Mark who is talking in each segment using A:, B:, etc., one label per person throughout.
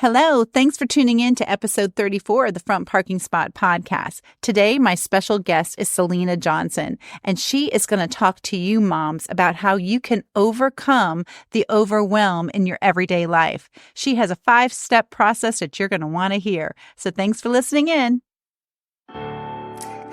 A: Hello, thanks for tuning in to episode 34 of the Front Parking Spot podcast. Today, my special guest is Salina Johnson, and she is going to talk to you moms about how you can overcome the overwhelm in your everyday life. She has a 5-step process that you're going to want to hear. So thanks for listening in.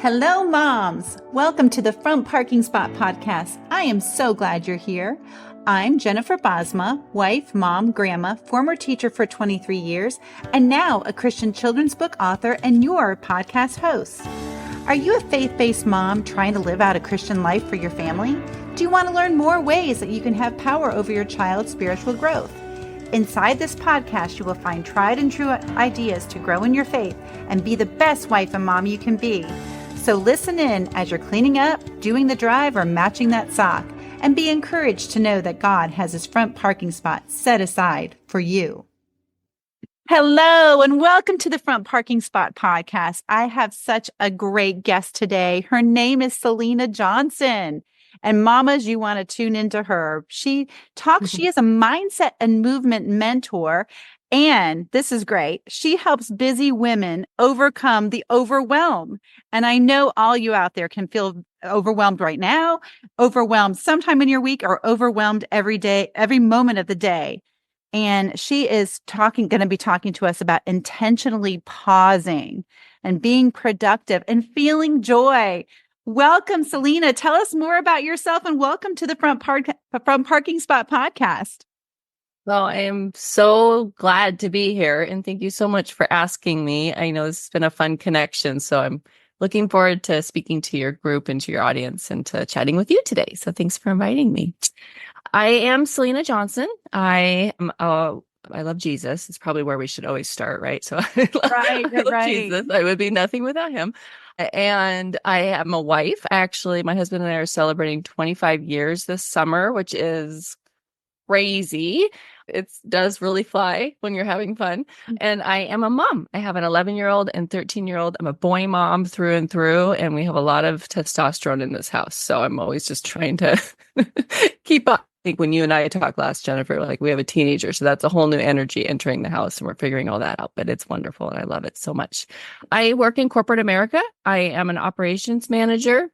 A: Hello, moms. Welcome to the Front Parking Spot podcast. I am so glad you're here. I'm Jennifer Bosma, wife, mom, grandma, former teacher for 23 years, and now a Christian children's book author and your podcast host. Are you a faith-based mom trying to live out a Christian life for your family? Do you want to learn more ways that you can have power over your child's spiritual growth? Inside this podcast, you will find tried and true ideas to grow in your faith and be the best wife and mom you can be. So listen in as you're cleaning up, doing the drive, or matching that sock. And be encouraged to know that God has his front parking spot set aside for you. Hello, and welcome to the Front Parking Spot podcast. I have such a great guest today. Her name is Salina Johnson. And mamas, you want to tune into her. She is a mindset and movement mentor. And this is great. She helps busy women overcome the overwhelm. And I know all you out there can feel overwhelmed right now, overwhelmed sometime in your week, or overwhelmed every day, every moment of the day. And she is going to be talking to us about intentionally pausing and being productive and feeling joy. Welcome, Salina. Tell us more about yourself and welcome to the Front Parking Spot podcast.
B: Well, I am so glad to be here, and thank you so much for asking me. I know it's been a fun connection, so I'm looking forward to speaking to your group and to your audience and to chatting with you today. So thanks for inviting me. I am Salina Johnson. I love Jesus. It's probably where we should always start, right? So I love Jesus. I would be nothing without him. And I am a wife. Actually, my husband and I are celebrating 25 years this summer, which is crazy. It does really fly when you're having fun. And I am a mom. I have an 11-year-old and 13-year-old. I'm a boy mom through and through, and we have a lot of testosterone in this house. So I'm always just trying to keep up. I think when you and I talked last, Jennifer, like we have a teenager, so that's a whole new energy entering the house, and we're figuring all that out, but it's wonderful and I love it so much. I work in corporate America. I am an operations manager,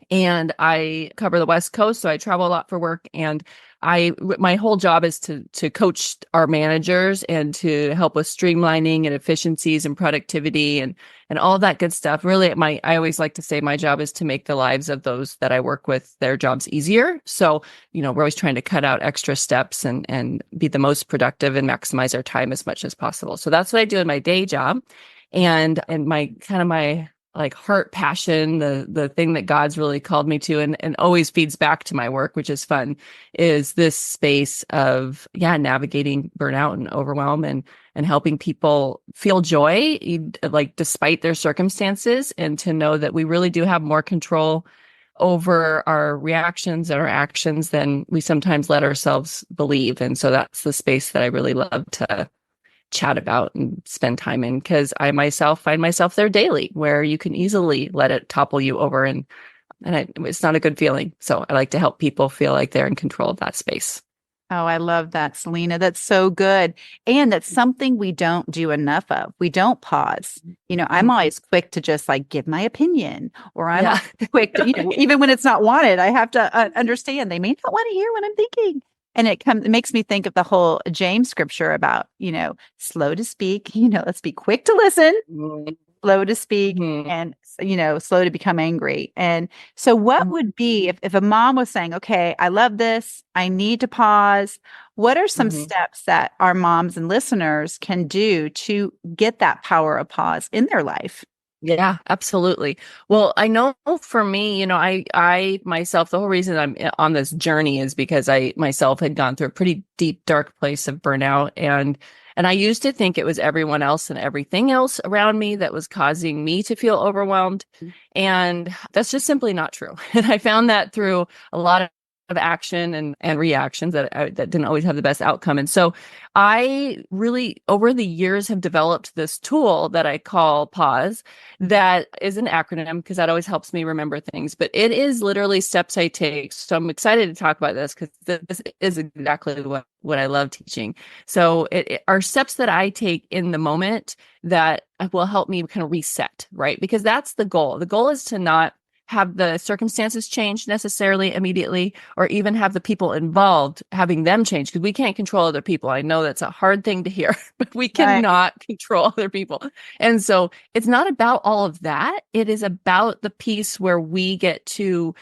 B: and I cover the West Coast, so I travel a lot for work. And my whole job is to coach our managers and to help with streamlining and efficiencies and productivity and all that good stuff. Really, I always like to say my job is to make the lives of those that I work with, their jobs easier. So, we're always trying to cut out extra steps and be the most productive and maximize our time as much as possible. So that's what I do in my day job. And my like heart passion, the thing that God's really called me to and always feeds back to my work, which is fun, is this space of, navigating burnout and overwhelm and helping people feel joy, like despite their circumstances, and to know that we really do have more control over our reactions and our actions than we sometimes let ourselves believe. And so that's the space that I really love to chat about and spend time in, because I myself find myself there daily, where you can easily let it topple you over, and it's not a good feeling. So I like to help people feel like they're in control of that space.
A: Oh, I love that, Salina. That's so good. And that's something we don't do enough of. We don't pause. I'm always quick to just like give my opinion, or I'm quick to, even when it's not wanted, I have to understand they may not want to hear what I'm thinking. And it makes me think of the whole James scripture about, slow to speak, let's be quick to listen, slow to speak, and, slow to become angry. And so what would be if a mom was saying, okay, I love this, I need to pause. What are some steps that our moms and listeners can do to get that power of pause in their life?
B: Yeah, absolutely. Well, I know for me, I myself, the whole reason I'm on this journey is because I myself had gone through a pretty deep, dark place of burnout. And I used to think it was everyone else and everything else around me that was causing me to feel overwhelmed. And that's just simply not true. And I found that through a lot of action and reactions that didn't always have the best outcome. And so I really, over the years, have developed this tool that I call pause, that is an acronym because that always helps me remember things, but it is literally steps I take. So I'm excited to talk about this because this is exactly what I love teaching. So it are steps that I take in the moment that will help me kind of reset, right? Because that's the goal. The goal is to not have the circumstances change necessarily immediately, or even have the people involved having them change, because we can't control other people. I know that's a hard thing to hear, but we cannot control other people. And so it's not about all of that. It is about the piece where we get to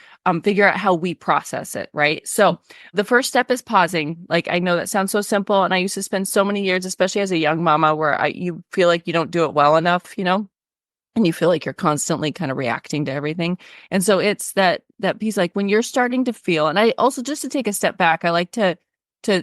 B: figure out how we process it, right? So the first step is pausing. Like, I know that sounds so simple, and I used to spend so many years, especially as a young mama, where you feel like you don't do it well enough, and you feel like you're constantly kind of reacting to everything. And so it's that piece, like when you're starting to feel, and I also, just to take a step back, I like to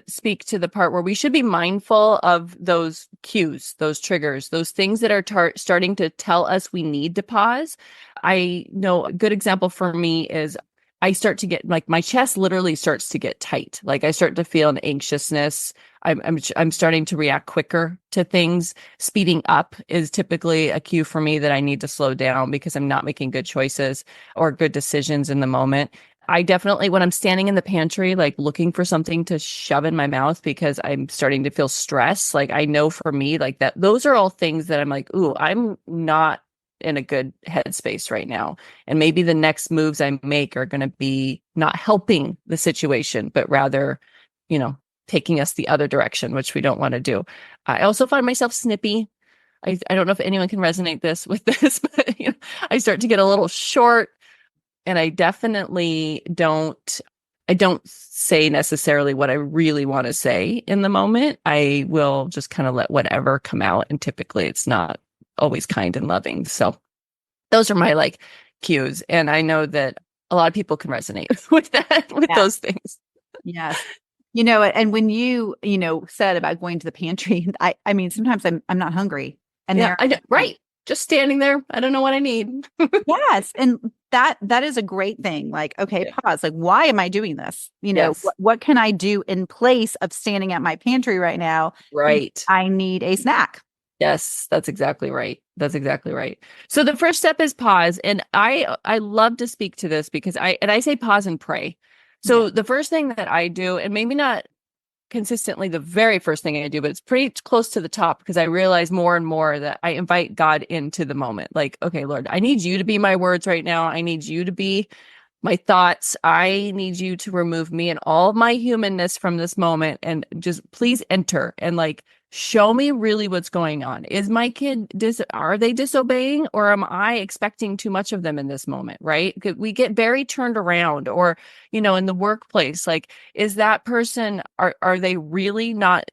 B: speak to the part where we should be mindful of those cues, those triggers, those things that are starting to tell us we need to pause. I know a good example for me is I start to get, like, my chest literally starts to get tight. Like, I start to feel an anxiousness. I'm starting to react quicker to things. Speeding up is typically a cue for me that I need to slow down because I'm not making good choices or good decisions in the moment. I definitely, when I'm standing in the pantry, like looking for something to shove in my mouth because I'm starting to feel stress, like, I know for me, like, that those are all things that I'm like, ooh, I'm not in a good headspace right now. And maybe the next moves I make are going to be not helping the situation, but rather, taking us the other direction, which we don't want to do. I also find myself snippy. I don't know if anyone can resonate with this, but I start to get a little short, and I definitely I don't say necessarily what I really want to say in the moment. I will just kind of let whatever come out. And typically it's not always kind and loving. So those are my like cues. And I know that a lot of people can resonate with that, with those things.
A: Yes. And when you said about going to the pantry, I mean, sometimes I'm not hungry. And
B: right. Just standing there. I don't know what I need.
A: Yes. And that is a great thing. Like, okay, pause. Like, why am I doing this?
B: Yes.
A: What can I do in place of standing at my pantry right now?
B: Right.
A: I need a snack.
B: Yes, that's exactly right. That's exactly right. So the first step is pause. And I love to speak to this because I say pause and pray. So the first thing that I do, and maybe not consistently the very first thing I do, but it's pretty close to the top, because I realize more and more that I invite God into the moment. Like, okay, Lord, I need you to be my words right now. I need you to be my thoughts. I need you to remove me and all of my humanness from this moment, and just please enter and like show me really what's going on. Is my kid are they disobeying, or am I expecting too much of them in this moment? Right? We get very turned around, or in the workplace, like, is that person, are they really not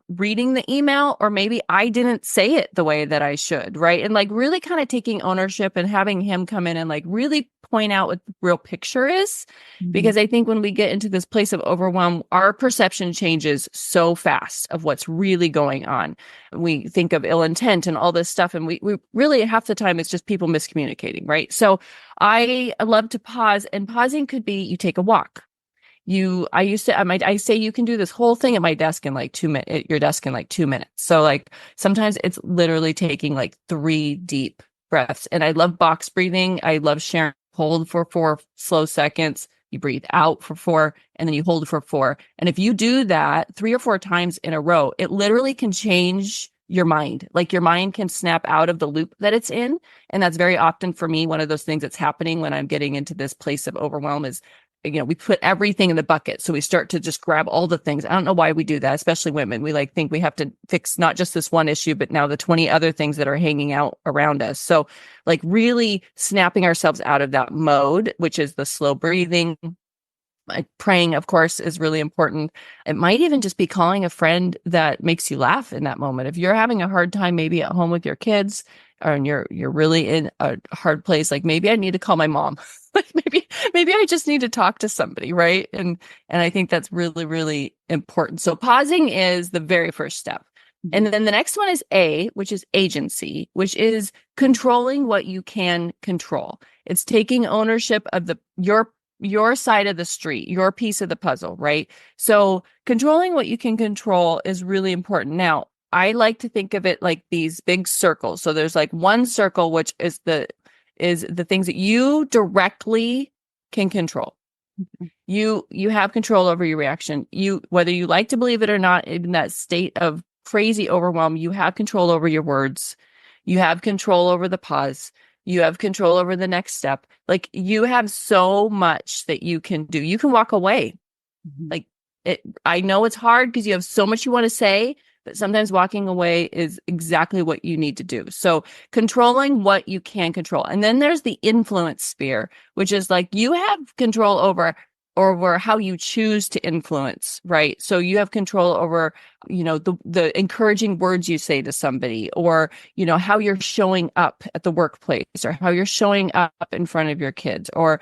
B: reading the email, or maybe I didn't say it the way that I should, right? And like really kind of taking ownership and having him come in and like really point out what the real picture is. Because I think when we get into this place of overwhelm, our perception changes so fast of what's really going on. We think of ill intent and all this stuff, and we really, half the time it's just people miscommunicating, right? So I love to pause, and pausing could be you take a walk. I say you can do this whole thing at my desk in like 2 minutes, at your desk in like 2 minutes. So like sometimes it's literally taking like 3 deep breaths. And I love box breathing. I love sharing. Hold for 4 slow seconds. You breathe out for 4, and then you hold for 4. And if you do that 3 or 4 times in a row, it literally can change your mind. Like, your mind can snap out of the loop that it's in. And that's very often for me, one of those things that's happening when I'm getting into this place of overwhelm is, we put everything in the bucket. So we start to just grab all the things. I don't know why we do that, especially women. We like think we have to fix not just this one issue, but now the 20 other things that are hanging out around us. So like really snapping ourselves out of that mode, which is the slow breathing. Praying, of course, is really important. It might even just be calling a friend that makes you laugh in that moment. If you're having a hard time, maybe at home with your kids, or you're really in a hard place, like maybe I need to call my mom. Like maybe I just need to talk to somebody, right? And I think that's really, really important. So pausing is the very first step. And then the next one is A, which is agency, which is controlling what you can control. It's taking ownership of your your side of the street, your piece of the puzzle, right? So controlling what you can control is really important. Now, I like to think of it like these big circles. So there's like one circle, which is the things that you directly can control. You have control over your reaction. Whether you like to believe it or not, in that state of crazy overwhelm, you have control over your words. You have control over the pause. You have control over the next step. Like, you have so much that you can do. You can walk away. Like, I know it's hard because you have so much you want to say, but sometimes walking away is exactly what you need to do. So controlling what you can control. And then there's the influence sphere, which is like, you have control over how you choose to influence, right? So you have control over, the encouraging words you say to somebody, or, how you're showing up at the workplace, or how you're showing up in front of your kids, or,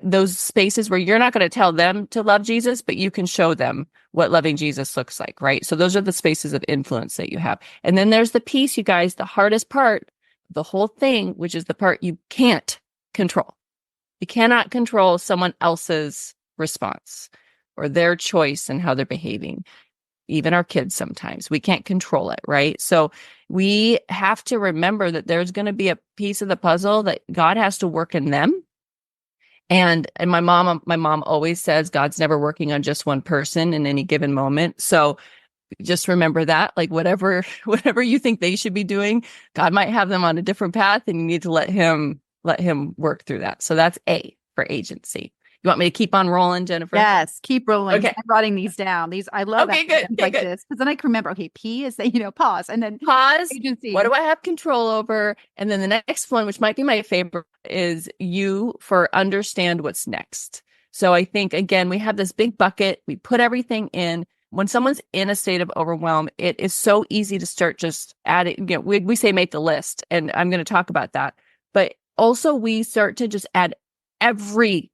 B: those spaces where you're not going to tell them to love Jesus, but you can show them what loving Jesus looks like, right? So those are the spaces of influence that you have. And then there's the piece, you guys, the hardest part, the whole thing, which is the part you can't control. You cannot control someone else's response or their choice and how they're behaving. Even our kids, sometimes we can't control it, right? So we have to remember that there's going to be a piece of the puzzle that God has to work in them. And my mom always says God's never working on just one person in any given moment. So just remember that, like, whatever you think they should be doing, God might have them on a different path, and you need to let him work through that. So that's A for agency. You want me to keep on rolling, Jennifer?
A: Yes, keep rolling.
B: Okay.
A: I'm writing these down. I love
B: Okay,
A: acronyms
B: good.
A: like this, because then I can remember, okay, P is that, pause, and then
B: Pause.
A: agency.
B: What do I have control over? And then the next one, which might be my favorite, is U for understand what's next. So I think, again, we have this big bucket. We put everything in. When someone's in a state of overwhelm, it is so easy to start just adding, we say make the list, and I'm going to talk about that. But also, we start to just add everything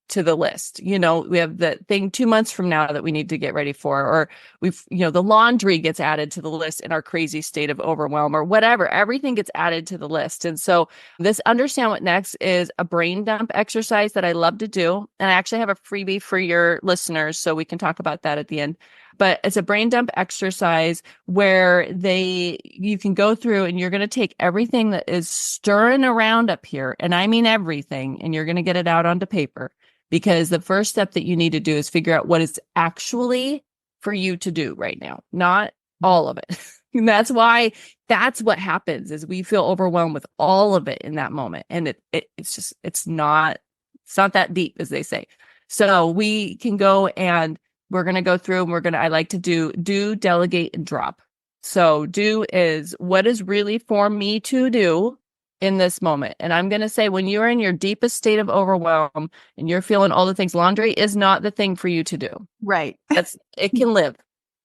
B: to the list. We have the thing 2 months from now that we need to get ready for, or the laundry gets added to the list in our crazy state of overwhelm, or whatever. Everything gets added to the list. And so this understand what next is a brain dump exercise that I love to do. And I actually have a freebie for your listeners, so we can talk about that at the end. But it's a brain dump exercise where you can go through, and you're going to take everything that is stirring around up here, and I mean everything, and you're going to get it out onto paper, because the first step that you need to do is figure out what is actually for you to do right now, not all of it. And that's what happens, is we feel overwhelmed with all of it in that moment. And it's not that deep, as they say. So we can go, and we're going to go through, and I like to do, delegate, and drop. So do is what is really for me to do in this moment. And I'm going to say, when you're in your deepest state of overwhelm and you're feeling all the things, laundry is not the thing for you to do.
A: Right.
B: It can live.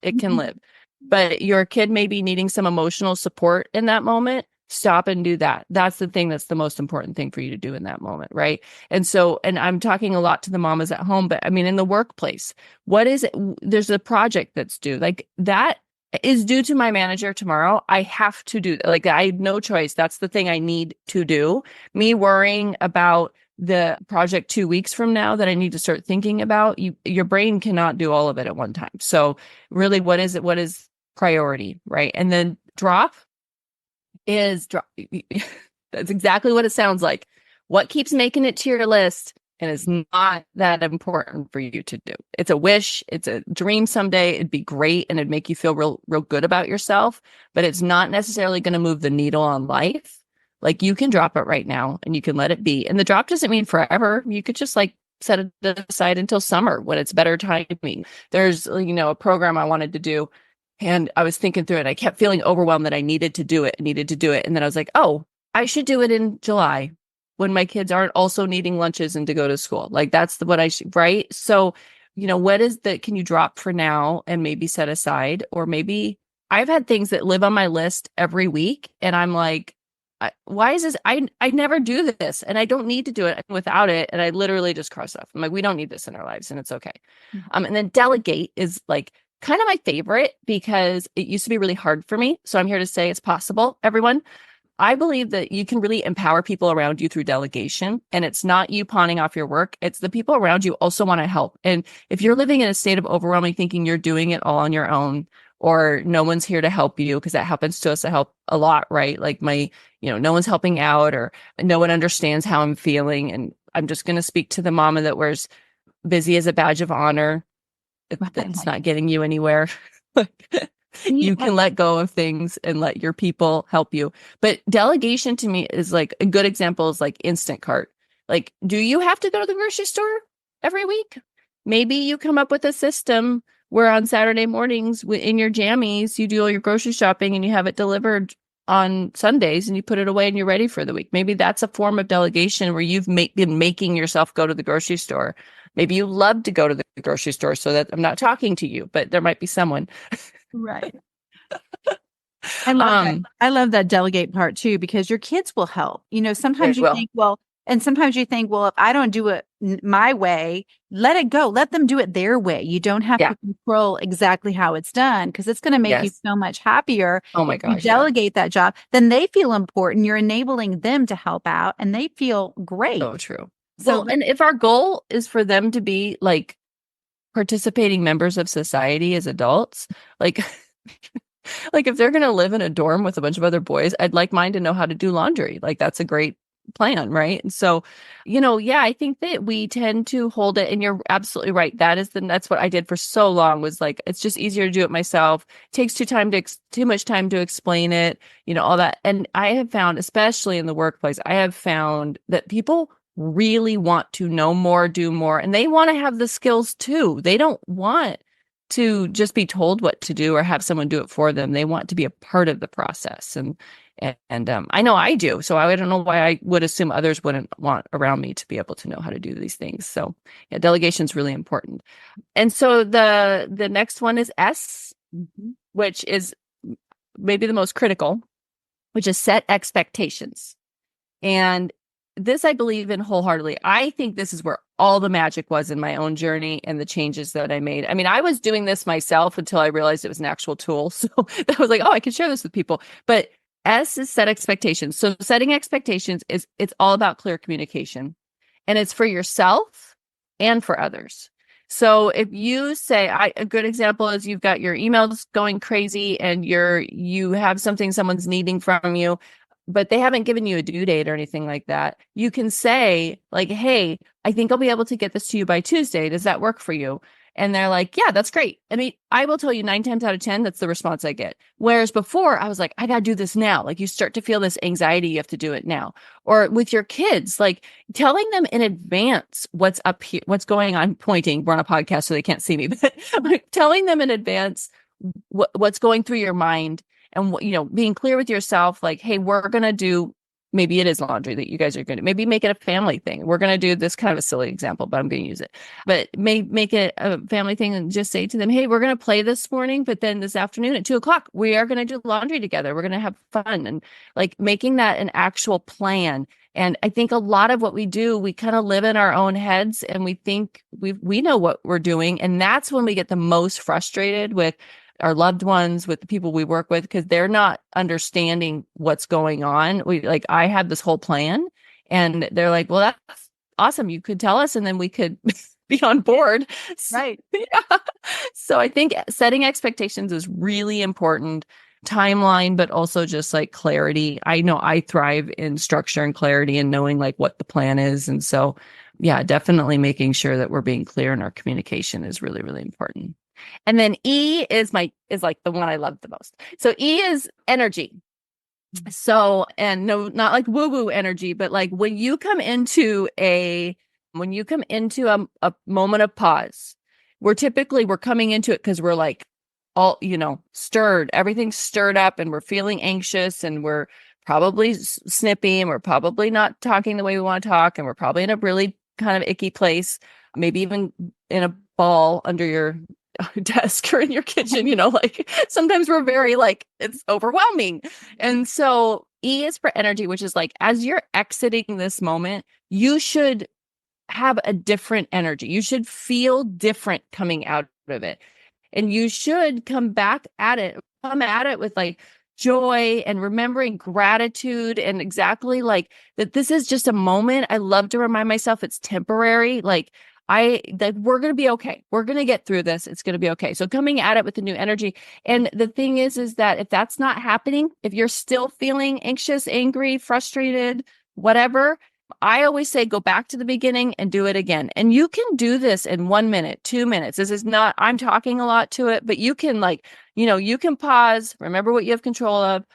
B: It can live. But your kid may be needing some emotional support in that moment. Stop and do that. That's the thing that's the most important thing for you to do in that moment, right? And so, and I'm talking a lot to the mamas at home, but I mean, in the workplace, what is it? There's a project that's due. Like, that is due to my manager tomorrow. I have to do that. Like, I have no choice. That's the thing I need to do. Me worrying about the project 2 weeks from now that I need to start thinking about, your brain cannot do all of it at one time. So really, what is it? What is priority, right? And then drop. That's exactly what it sounds like. What keeps making it to your list and is not that important for you to do. It's a wish, it's a dream someday. It'd be great, and it'd make you feel real good about yourself, but it's not necessarily going to move the needle on life. Like, you can drop it right now, and you can let it be. And the drop doesn't mean forever. You could just set it aside until summer when it's better timing. There's, a program I wanted to do, and I was thinking through it. I kept feeling overwhelmed that I needed to do it. And then I was like, oh, I should do it in July when my kids aren't also needing lunches and to go to school. Like, that's what I should, right? So, what is can you drop for now and maybe set aside? Or maybe I've had things that live on my list every week, and I'm like, why is this? I never do this, and I don't need to do it without it. And I literally just cross off. I'm like, we don't need this in our lives, and it's okay. And then delegate is like kind of my favorite, because it used to be really hard for me. So I'm here to say it's possible, everyone. I believe that you can really empower people around you through delegation. And it's not you pawning off your work. It's the people around you also want to help. And if you're living in a state of overwhelming thinking you're doing it all on your own, or no one's here to help you, because that happens to us a lot, right? Like no one's helping out, or no one understands how I'm feeling. And I'm just going to speak to the mama that wears busy as a badge of honor. That's not getting you anywhere. You can let go of things and let your people help you. But delegation to me is like a good example is like Instant Cart. Like, do you have to go to the grocery store every week? Maybe you come up with a system where on Saturday mornings in your jammies, you do all your grocery shopping and you have it delivered on Sundays and you put it away and you're ready for the week. Maybe that's a form of delegation where you've been making yourself go to the grocery store. Maybe you love to go to the grocery store, so that I'm not talking to you, but there might be someone.
A: Right. I love that. I love that delegate part too, because your kids will help. Sometimes you think, well, if I don't do it my way, let it go. Let them do it their way. You don't have to control exactly how it's done, because it's going to make you so much happier.
B: Oh my
A: If
B: gosh.
A: you delegate that job, then they feel important. You're enabling them to help out and they feel great.
B: So true. So, and if our goal is for them to be like participating members of society as adults, like if they're going to live in a dorm with a bunch of other boys, I'd like mine to know how to do laundry. Like, that's a great plan, right? And so, I think that we tend to hold it, and you're absolutely right. That's what I did for so long, was like, it's just easier to do it myself. It takes too much time to explain it, all that. And I have found, especially in the workplace, that people really want to know more, do more, and they want to have the skills too. They don't want to just be told what to do or have someone do it for them. They want to be a part of the process. And I know I do. So I don't know why I would assume others wouldn't want around me to be able to know how to do these things. So yeah, delegation is really important. And so the next one is S, which is maybe the most critical, which is set expectations. And this I believe in wholeheartedly. I think this is where all the magic was in my own journey and the changes that I made. I mean, I was doing this myself until I realized it was an actual tool. So that was like, oh, I can share this with people. But S is set expectations. So setting expectations it's all about clear communication, and it's for yourself and for others. So if you say, a good example is you've got your emails going crazy and you have something someone's needing from you, but they haven't given you a due date or anything like that. You can say like, hey, I think I'll be able to get this to you by Tuesday. Does that work for you? And they're like, yeah, that's great. I mean, I will tell you 9 times out of 10, that's the response I get. Whereas before I was like, I got to do this now. Like, you start to feel this anxiety. You have to do it now. Or with your kids, like telling them in advance what's up here, what's going on, pointing. We're on a podcast, so they can't see me, but like telling them in advance what's going through your mind, and being clear with yourself, like, hey, we're going to do, maybe it is laundry that you guys are going to, maybe make it a family thing. We're going to do this, kind of a silly example, but I'm going to use it. But make it a family thing and just say to them, hey, we're going to play this morning, but then this afternoon at 2:00, we are going to do laundry together. We're going to have fun, and like making that an actual plan. And I think a lot of what we do, we kind of live in our own heads and we think we know what we're doing. And that's when we get the most frustrated with our loved ones, with the people we work with, because they're not understanding what's going on. I had this whole plan, and they're like, well, that's awesome. You could tell us, and then we could be on board.
A: Right.
B: Yeah. So I think setting expectations is really important. Timeline, but also just like clarity. I know I thrive in structure and clarity and knowing like what the plan is. And so, yeah, definitely making sure that we're being clear in our communication is really, really important. And then E is like the one I love the most. So E is energy. So, and no, not like woo-woo energy, but like when you come into a moment of pause, we're coming into it because we're like all, stirred, everything's stirred up, and we're feeling anxious, and we're probably snippy, and we're probably not talking the way we want to talk, and we're probably in a really kind of icky place, maybe even in a ball under your desk or in your kitchen, like sometimes we're very like, it's overwhelming. And so E is for energy, which is like, as you're exiting this moment, you should have a different energy. You should feel different coming out of it. And you should come at it with like joy and remembering gratitude and exactly like that this is just a moment. I love to remind myself it's temporary. That we're going to be okay. We're going to get through this. It's going to be okay. So coming at it with a new energy. And the thing is that if that's not happening, if you're still feeling anxious, angry, frustrated, whatever, I always say, go back to the beginning and do it again. And you can do this in 1 minute, 2 minutes. This is not, I'm talking a lot to it, but you can you can pause, remember what you have control of,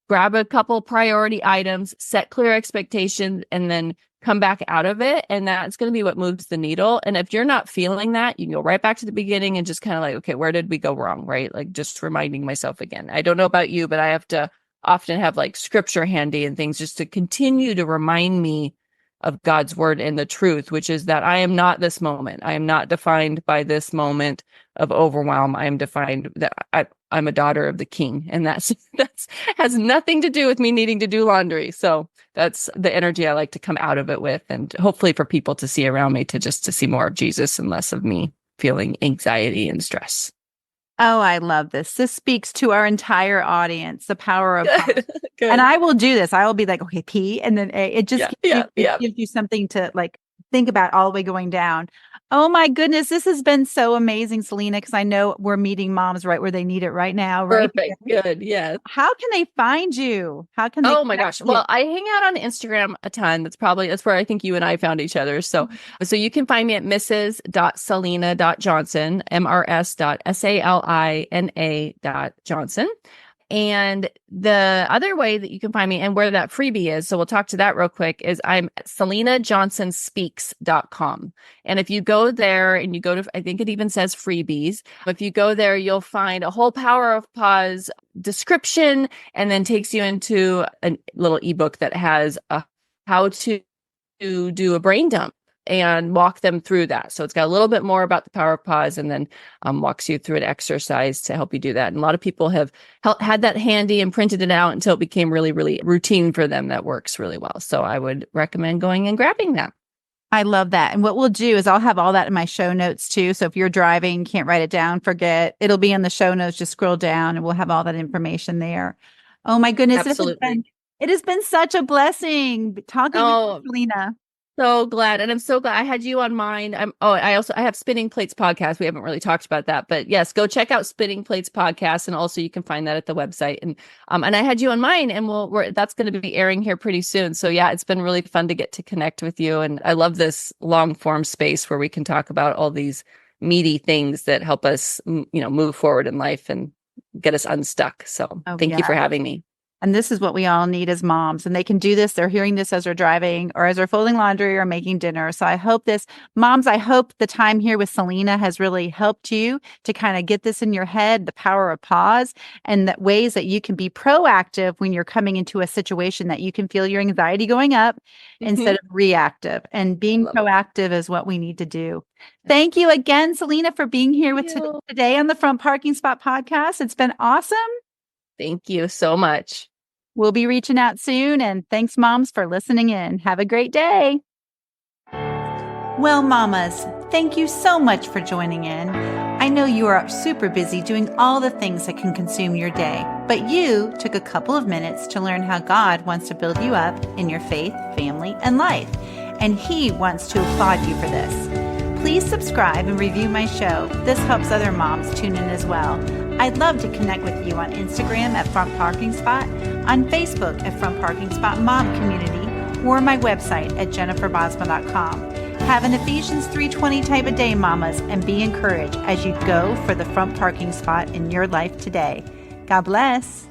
B: grab a couple priority items, set clear expectations, and then come back out of it. And that's going to be what moves the needle. And if you're not feeling that, you can go right back to the beginning and just kind of like, okay, where did we go wrong? Right? Like just reminding myself again. I don't know about you, but I have to often have like scripture handy and things just to continue to remind me of God's word and the truth, which is that I am not this moment. I am not defined by this moment of overwhelm. I am defined that I'm a daughter of the King, and that's has nothing to do with me needing to do laundry. So that's the energy I like to come out of it with, and hopefully for people to see around me to see more of Jesus and less of me feeling anxiety and stress.
A: Oh, I love this. This speaks to our entire audience, the power of pause.
B: Good.
A: And I will do this. I will be like, okay, P, and then A. It just gives you something to like think about all the way going down. Oh my goodness, this has been so amazing, Salina, because I know we're meeting moms right where they need it right now. Right?
B: Perfect. Good. Yes.
A: How can they find you? How can they?
B: Oh my gosh. Well, I hang out on Instagram a ton. That's where I think you and I found each other. So you can find me at mrs.salina.johnson, mrs.salina.johnson. And the other way that you can find me and where that freebie is, so we'll talk to that real quick, is I'm at salinajohnsonspeaks.com. And if you go there and you go to, I think it even says freebies. If you go there, you'll find a whole Power of Pause description and then takes you into a little ebook that has how to do a brain dump and walk them through that. So it's got a little bit more about the power of pause and then walks you through an exercise to help you do that. And a lot of people have had that handy and printed it out until it became really, really routine for them. That works really well. So I would recommend going and grabbing that.
A: I love that. And what we'll do is I'll have all that in my show notes too. So if you're driving, can't write it down, forget, it'll be in the show notes. Just scroll down and we'll have all that information there. Oh my goodness.
B: Absolutely.
A: It has been such a blessing talking with Salina.
B: So glad. And I'm so glad I had you on mine. I have Spinning Plates podcast. We haven't really talked about that, but yes, go check out Spinning Plates podcast. And also you can find that at the website. And I had you on mine and that's going to be airing here pretty soon. So yeah, it's been really fun to get to connect with you. And I love this long form space where we can talk about all these meaty things that help us, move forward in life and get us unstuck. So thank you for having me.
A: And this is what we all need as moms. And they can do this. They're hearing this as they're driving or as they're folding laundry or making dinner. So I hope the time here with Salina has really helped you to kind of get this in your head, the power of pause, and that ways that you can be proactive when you're coming into a situation that you can feel your anxiety going up instead of reactive. And being proactive is what we need to do. Thank you again, Salina, for being here with today on the Front Parking Spot podcast. It's been awesome.
B: Thank you so much.
A: We'll be reaching out soon. And thanks, moms, for listening in. Have a great day. Well, mamas, thank you so much for joining in. I know you are super busy doing all the things that can consume your day, but you took a couple of minutes to learn how God wants to build you up in your faith, family, and life. And He wants to applaud you for this. Please subscribe and review my show. This helps other moms tune in as well. I'd love to connect with you on Instagram at Front Parking Spot, on Facebook at Front Parking Spot Mom Community, or my website at jenniferbosma.com. Have an Ephesians 3:20 type of day, mamas, and be encouraged as you go for the front parking spot in your life today. God bless.